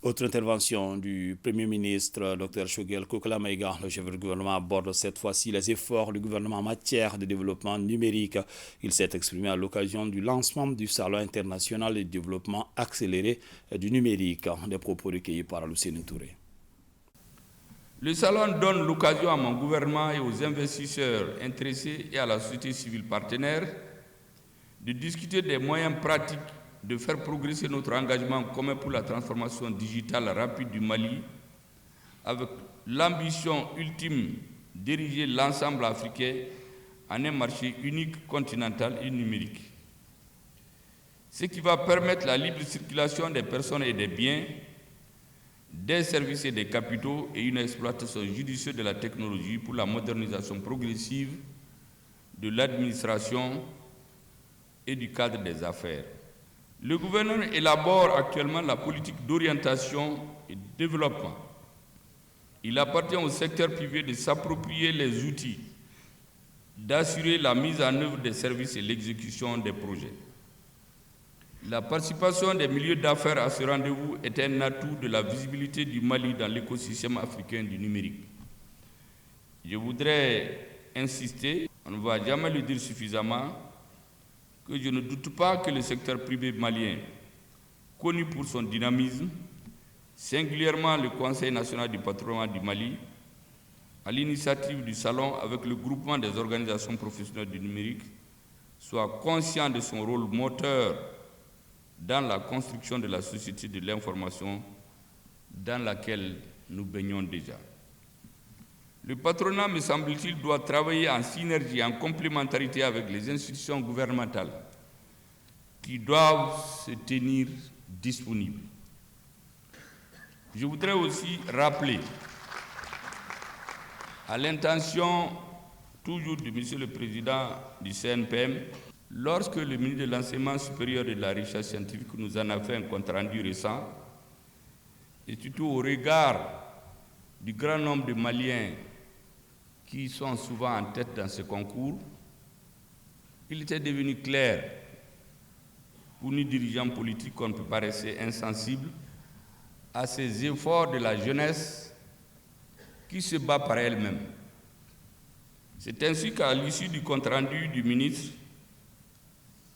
Autre intervention du Premier ministre, Dr Choguel Kokala Maïga, le chef du gouvernement, aborde cette fois-ci les efforts du gouvernement en matière de développement numérique. Il s'est exprimé à l'occasion du lancement du Salon international de développement accéléré du numérique. Des propos recueillis par Lucien Touré. Le salon donne l'occasion à mon gouvernement et aux investisseurs intéressés et à la société civile partenaire de discuter des moyens pratiques de faire progresser notre engagement commun pour la transformation digitale rapide du Mali avec l'ambition ultime d'ériger l'ensemble africain en un marché unique, continental et numérique. Ce qui va permettre la libre circulation des personnes et des biens, des services et des capitaux et une exploitation judicieuse de la technologie pour la modernisation progressive de l'administration et du cadre des affaires. Le gouvernement élabore actuellement la politique d'orientation et de développement. Il appartient au secteur privé de s'approprier les outils, d'assurer la mise en œuvre des services et l'exécution des projets. La participation des milieux d'affaires à ce rendez-vous est un atout de la visibilité du Mali dans l'écosystème africain du numérique. Je voudrais insister, on ne va jamais le dire suffisamment, que je ne doute pas que le secteur privé malien, connu pour son dynamisme, singulièrement le Conseil national du patronat du Mali, à l'initiative du Salon avec le groupement des organisations professionnelles du numérique, soit conscient de son rôle moteur dans la construction de la société de l'information dans laquelle nous baignons déjà. Le patronat, me semble-t-il, doit travailler en synergie, en complémentarité avec les institutions gouvernementales qui doivent se tenir disponibles. Je voudrais aussi rappeler, à l'intention toujours de M. le Président du CNPM, lorsque le ministre de l'Enseignement supérieur et de la Recherche scientifique nous en a fait un compte-rendu récent, et surtout au regard du grand nombre de Maliens qui sont souvent en tête dans ce concours, il était devenu clair pour nous dirigeants politiques qu'on ne peut pas rester insensible à ces efforts de la jeunesse qui se bat par elle-même. C'est ainsi qu'à l'issue du compte-rendu du ministre,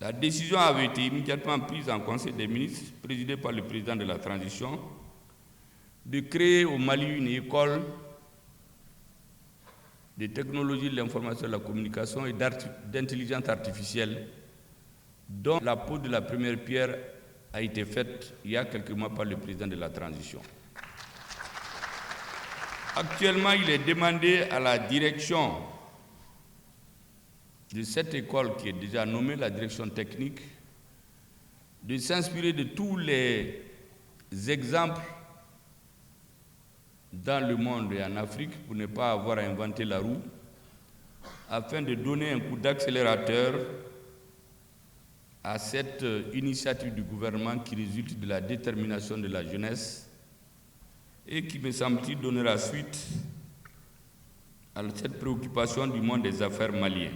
la décision avait été immédiatement prise en Conseil des ministres, présidé par le président de la transition, de créer au Mali une école de technologie de l'information et de la communication et d'intelligence artificielle, dont la pose de la première pierre a été faite il y a quelques mois par le président de la transition. Actuellement, il est demandé à la direction de cette école qui est déjà nommée la direction technique de s'inspirer de tous les exemples dans le monde et en Afrique pour ne pas avoir à inventer la roue, afin de donner un coup d'accélérateur à cette initiative du gouvernement qui résulte de la détermination de la jeunesse et qui, me semble-t-il, donnera suite à cette préoccupation du monde des affaires malien.